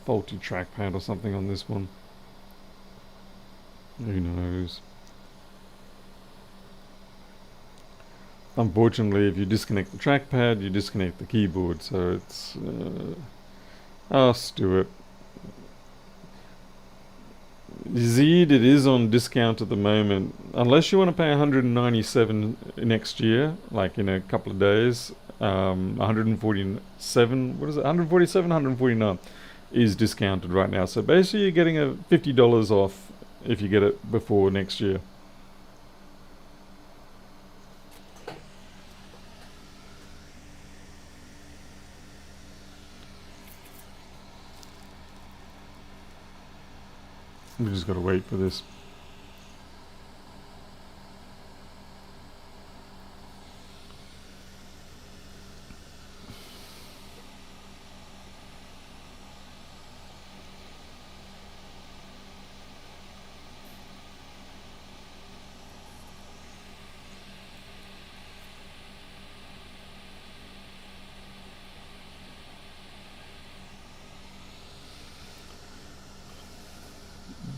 faulty trackpad or something on this one. Who knows? Unfortunately, if you disconnect the trackpad, you disconnect the keyboard, so it's... oh, Stuart. Zeed, it is on discount at the moment. Unless you want to pay 197 next year, like in a couple of days, 147, what is it? 147, 149 is discounted right now. So basically, you're getting a $50 off if you get it before next year. We just got to wait for this.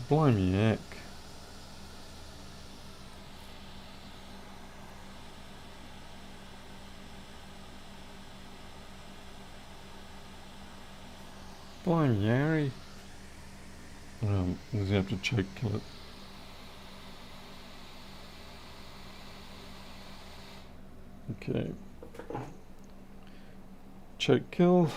Blimey heck. Blimey Harry. Does he have to choke kill it? Okay. Choke kill.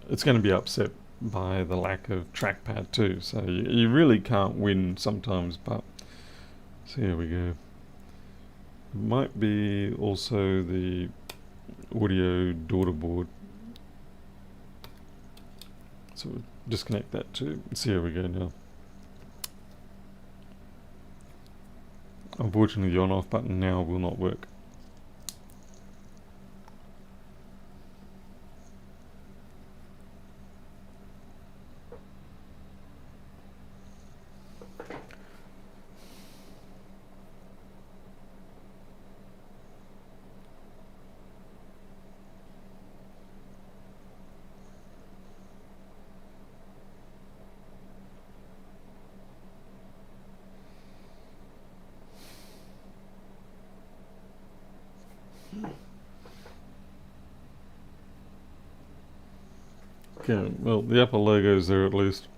It's going to be upset by the lack of trackpad too, so you really can't win sometimes, but so here we go. It might be also the audio daughter board, so we'll disconnect that too. See how we go now. Unfortunately, the on-off button now will not work. Okay, well, the upper logo's there at least.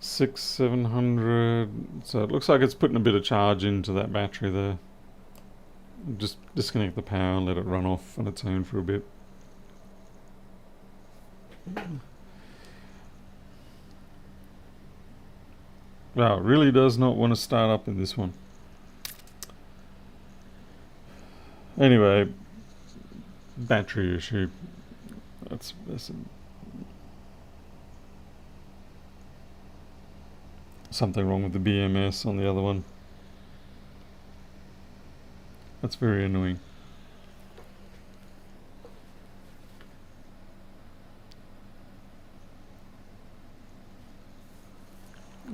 Six, 700. So it looks like it's putting a bit of charge into that battery there. Just disconnect the power and let it run off on its own for a bit. Wow, it really does not want to start up in this one. Anyway, battery issue. That's something wrong with the BMS on the other one. That's very annoying.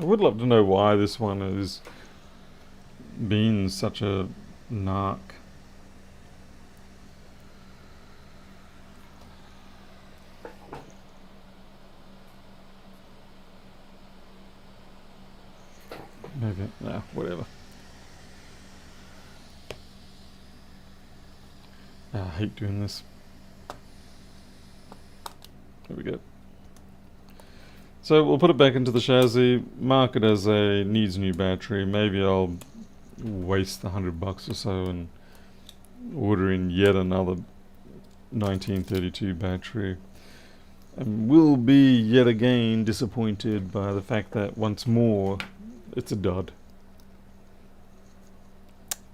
I would love to know why this one has been such a narc. Maybe, nah, whatever. I hate doing this. There we go. So we'll put it back into the chassis, mark it as a needs new battery. Maybe I'll waste $100 or so and order in yet another 1932 battery. And will be yet again disappointed by the fact that once more it's a dud.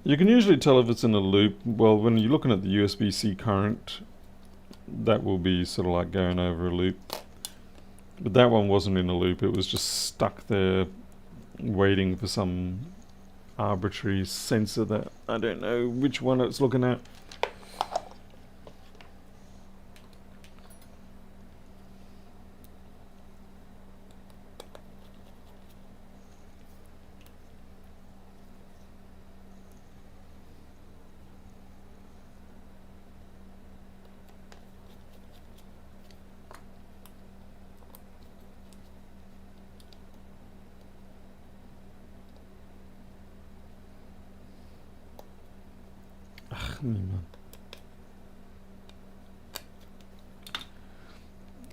You can usually tell if it's in a loop. Well, when you're looking at the USB-C current, that will be sort of like going over a loop. But that one wasn't in a loop, it was just stuck there waiting for some arbitrary sensor that I don't know which one it's looking at.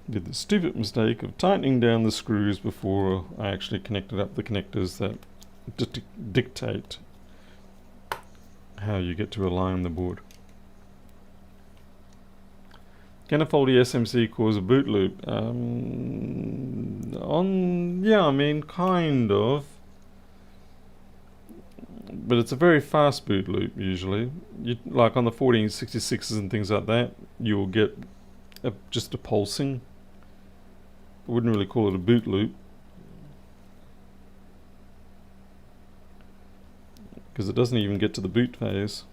Did the stupid mistake of tightening down the screws before I actually connected up the connectors that dictate how you get to align the board. Can a faulty SMC cause a boot loop? Yeah, I mean, kind of. But it's a very fast boot loop usually. Like on the 1466s and things like that, you'll get just a pulsing. I wouldn't really call it a boot loop, because it doesn't even get to the boot phase.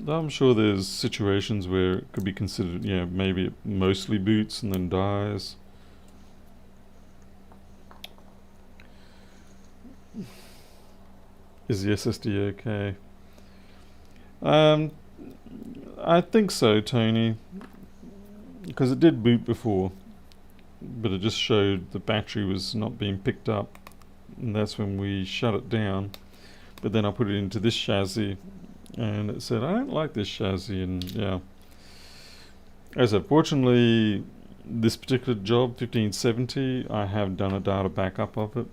I'm sure there's situations where it could be considered, maybe it mostly boots and then dies. Is the SSD okay? I think so, Tony, because it did boot before, but it just showed the battery was not being picked up, and that's when we shut it down. But then I put it into this chassis, and it said, I don't like this chassis, and yeah. As I said, fortunately, this particular job, 1570, I have done a data backup of it.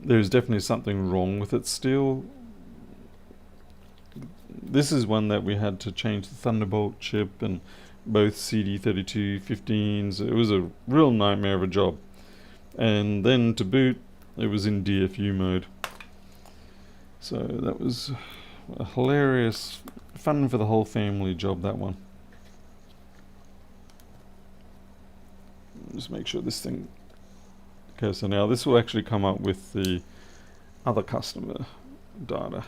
There's definitely something wrong with it still. This is one that we had to change the Thunderbolt chip and both CD32 15s. It was a real nightmare of a job. And then to boot, it was in DFU mode. So that was a hilarious, fun for the whole family job, that one. Just make sure this thing... Okay, so now this will actually come up with the other customer data.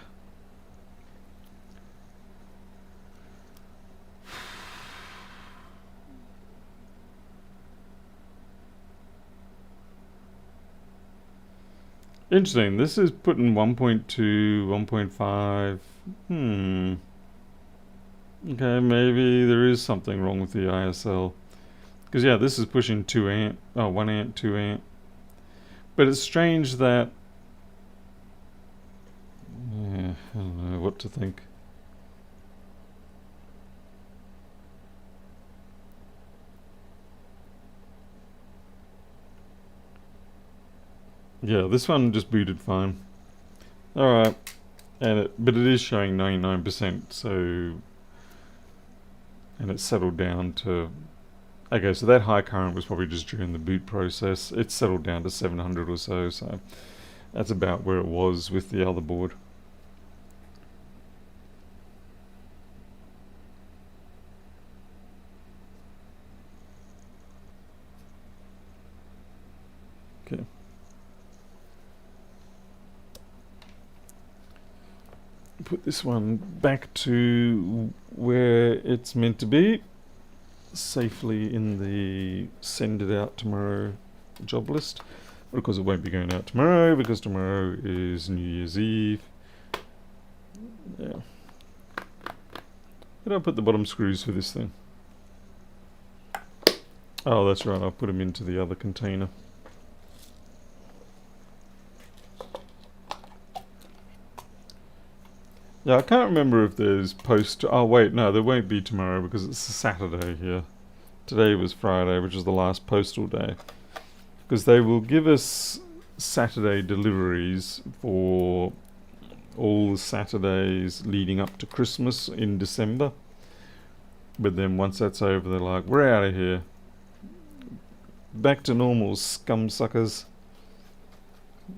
Interesting, this is putting 1.2, 1.5. Okay, maybe there is something wrong with the ISL. Because yeah, this is pushing 2 amp, 1 amp, 2 amp. But it's strange that... I don't know what to think. Yeah, this one just booted fine. Alright. But it is showing 99%, so... And it's settled down to... Okay, so that high current was probably just during the boot process. It's settled down to 700 or so that's about where it was with the other board. Okay. Put this one back to where it's meant to be, safely in the send it out tomorrow job list. But of course it won't be going out tomorrow because tomorrow is New Year's Eve. Yeah. Where did I put the bottom screws for this thing? Oh, that's right, I'll put them into the other container. Yeah, I can't remember if there's post... Oh wait, no, there won't be tomorrow because it's a Saturday here. Today was Friday, which is the last postal day. Because they will give us Saturday deliveries for all the Saturdays leading up to Christmas in December. But then once that's over, they're like, we're out of here. Back to normal, scum suckers.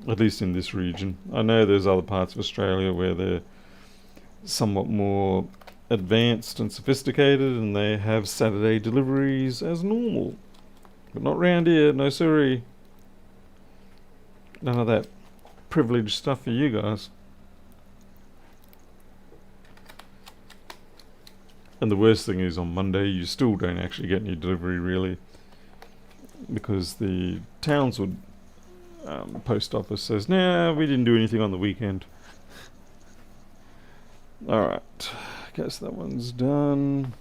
At least in this region. I know there's other parts of Australia where they're somewhat more advanced and sophisticated and they have Saturday deliveries as normal. But not round here, no sorry. None of that privileged stuff for you guys. And the worst thing is on Monday you still don't actually get any delivery really, because the Townswood post office says, nah, we didn't do anything on the weekend. Alright, guess that one's done.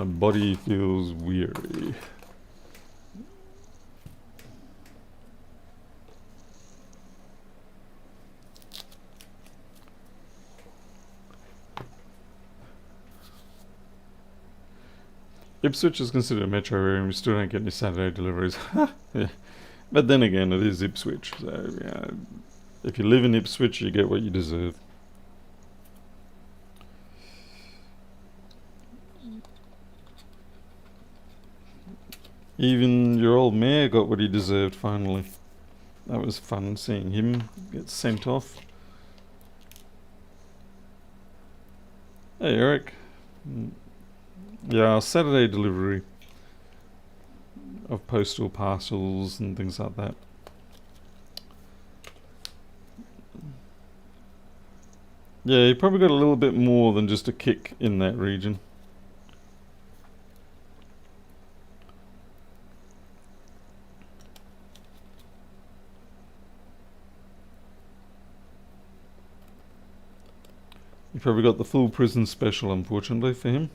My body feels weary. Ipswich is considered a metro area and we still don't get any Saturday deliveries. Yeah. But then again, it is Ipswich, so yeah, if you live in Ipswich, you get what you deserve. Even your old mayor got what he deserved finally. That was fun seeing him get sent off. Hey Eric. Yeah, Saturday delivery of postal parcels and things like that. Yeah, you probably got a little bit more than just a kick in that region. You probably got the full prison special, unfortunately, for him.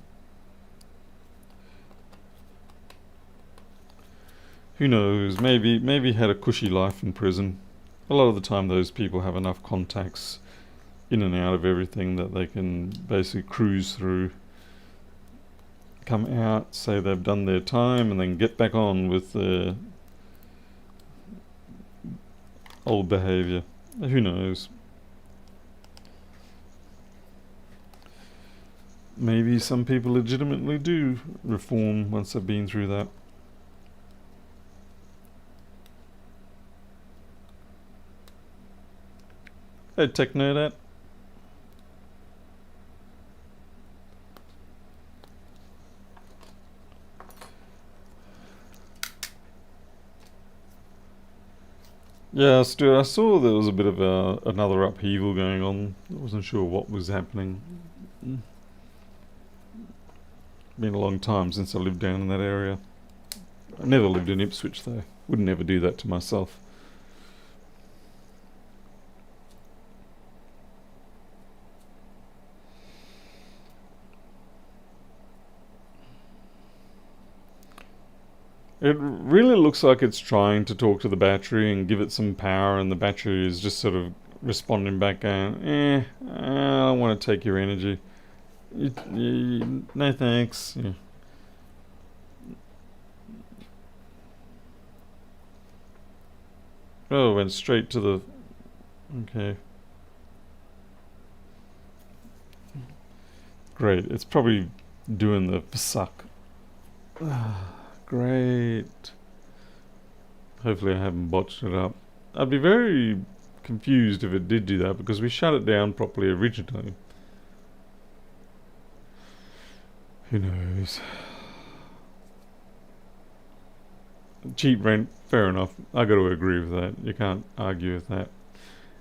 Who knows, maybe he had a cushy life in prison. A lot of the time those people have enough contacts in and out of everything that they can basically cruise through, come out, say they've done their time, and then get back on with their old behaviour. Who knows? Maybe some people legitimately do reform once they've been through that. Hey, Technodat. Yeah, Stuart, I saw there was a bit of another upheaval going on. I wasn't sure what was happening. Been a long time since I lived down in that area. I never lived in Ipswich though. Would never do that to myself. It really looks like it's trying to talk to the battery and give it some power, and the battery is just sort of responding back going, I don't want to take your energy. No thanks. Yeah. Oh, went straight to the... Okay. Great. It's probably doing the suck. Great. Hopefully I haven't botched it up. I'd be very confused if it did do that because we shut it down properly originally. Who knows? Cheap rent, fair enough. I got to agree with that. You can't argue with that.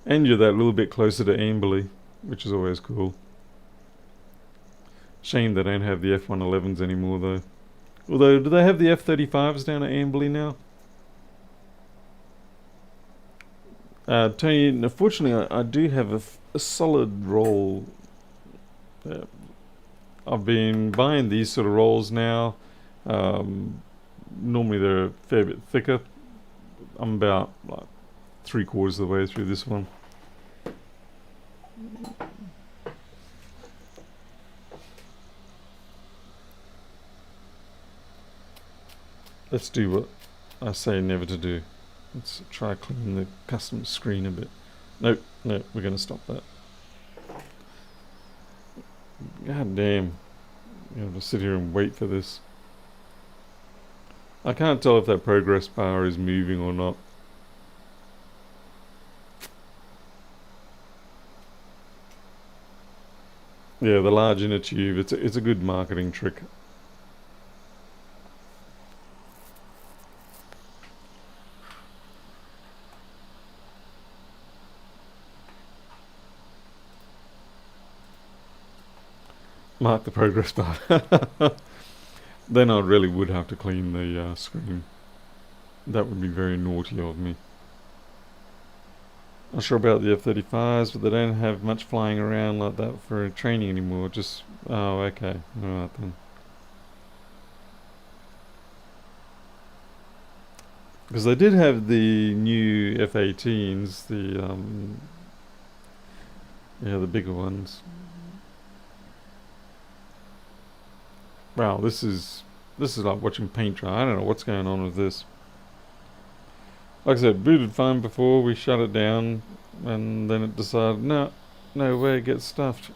And you're that little bit closer to Amberley, which is always cool. Shame they don't have the F-111s anymore though. Although, do they have the F-35s down at Amberley now? Tony, unfortunately I do have a solid roll. I've been buying these sort of rolls now. Normally they're a fair bit thicker. I'm about like 3/4 of the way through this one. Let's do what I say never to do. Let's try cleaning the custom screen a bit. Nope, no, we're going to stop that. God damn. You have to sit here and wait for this. I can't tell if that progress bar is moving or not. Yeah, the large inner tube, it's a good marketing trick. Mark the progress bar. Then I really would have to clean the screen. That would be very naughty of me. Not sure about the F-35s, but they don't have much flying around like that for training anymore. Just, oh, okay. Alright then. Because they did have the new F-18s, the bigger ones. Wow, this is like watching paint dry. I don't know what's going on with this. Like I said, booted fine before we shut it down, and then it decided, no way, it gets stuffed.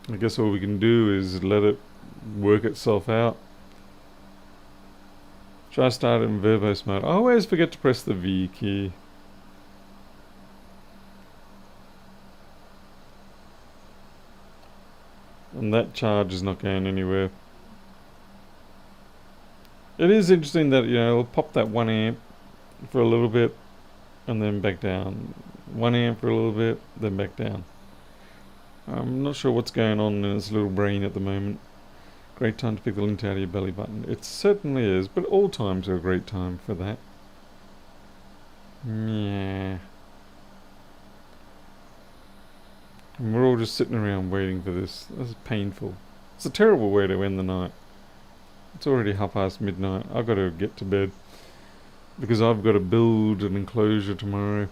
I guess all we can do is let it work itself out. Try start it in verbose mode. I always forget to press the V key. And that charge is not going anywhere. It is interesting that, it'll pop that 1 amp for a little bit and then back down. 1 amp for a little bit, then back down. I'm not sure what's going on in its little brain at the moment. Great time to pick the lint out of your belly button. It certainly is, but all times are a great time for that. Yeah. And we're all just sitting around waiting for this. This is painful. It's a terrible way to end the night. It's already midnight. I've got to get to bed because I've got to build an enclosure tomorrow,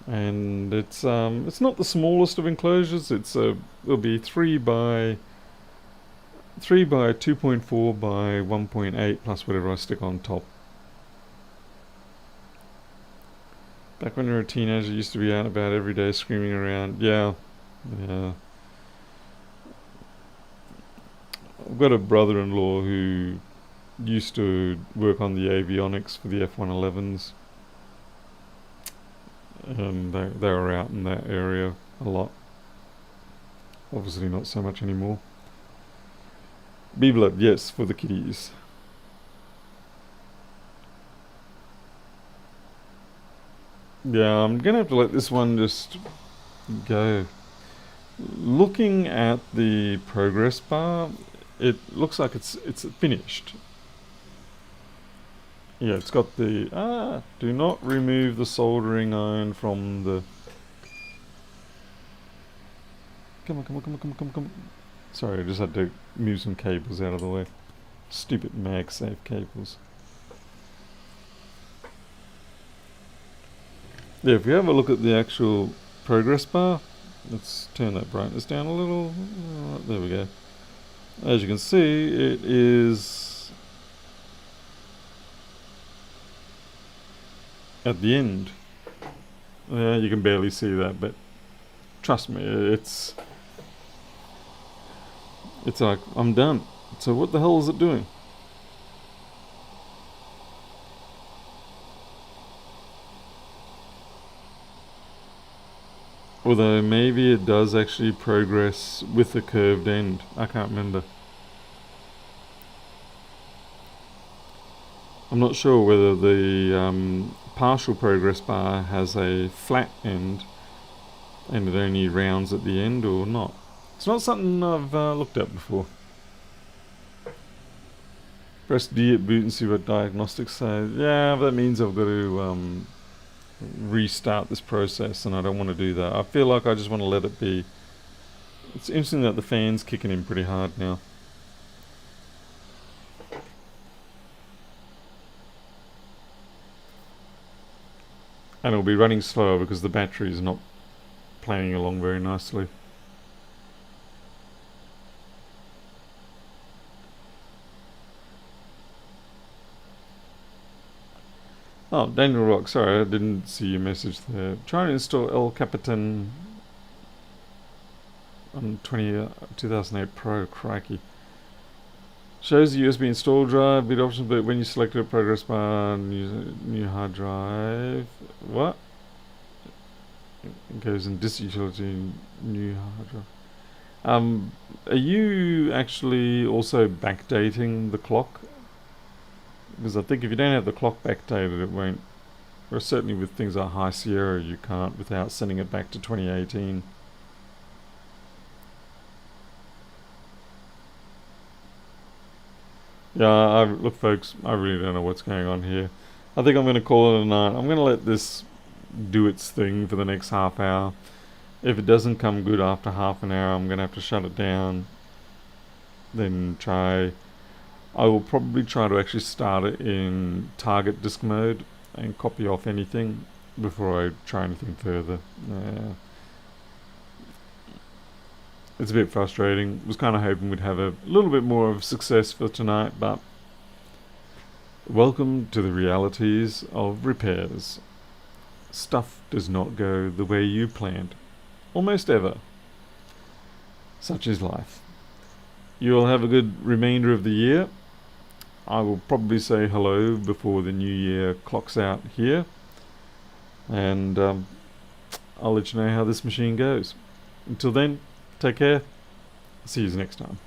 and it's not the smallest of enclosures. It'll be 3 by 2.4 by 1.8 plus whatever I stick on top. Back when you were a teenager, you used to be out and about every day screaming around. Yeah. I've got a brother-in-law who used to work on the avionics for the F-111s. And they were out in that area a lot. Obviously not so much anymore. B-blood, yes, for the kiddies. Yeah, I'm gonna have to let this one just go. Looking at the progress bar, it looks like it's finished. Yeah, it's got the do not remove the soldering iron from the. Come on. Sorry, I just had to move some cables out of the way. Stupid MagSafe cables. Yeah, if we have a look at the actual progress bar, let's turn that brightness down a little. There we go. As you can see, it is at the end. You can barely see that, but trust me, it's like, I'm done. So what the hell is it doing? Although maybe it does actually progress with the curved end. I can't remember. I'm not sure whether the partial progress bar has a flat end and it only rounds at the end or not. It's not something I've looked at before. Press D at boot and see what diagnostics say. Yeah, that means I've got to restart this process, and I don't want to do that. I feel like I just want to let it be. It's interesting that the fan's kicking in pretty hard now. And it'll be running slower because the battery is not playing along very nicely. Oh, Daniel Rock, sorry, I didn't see your message there. Trying to install El Capitan on 2008 Pro, crikey. Shows the USB install drive, bit options, but when you select a progress bar, new hard drive. What? It goes in disk utility, new hard drive. Are you actually also backdating the clock? Because I think if you don't have the clock backdated, it won't. Or certainly with things like High Sierra, you can't without sending it back to 2018. Yeah, look, folks, I really don't know what's going on here. I think I'm going to call it a night. I'm going to let this do its thing for the next half hour. If it doesn't come good after half an hour, I'm going to have to shut it down. Then try I will probably try to actually start it in target disk mode and copy off anything before I try anything further. It's a bit frustrating. Was kind of hoping we'd have a little bit more of success for tonight, but welcome to the realities of repairs. Stuff does not go the way you planned. Almost ever. Such is life. You'll have a good remainder of the year. I will probably say hello before the new year clocks out here. And I'll let you know how this machine goes. Until then, take care. See you next time.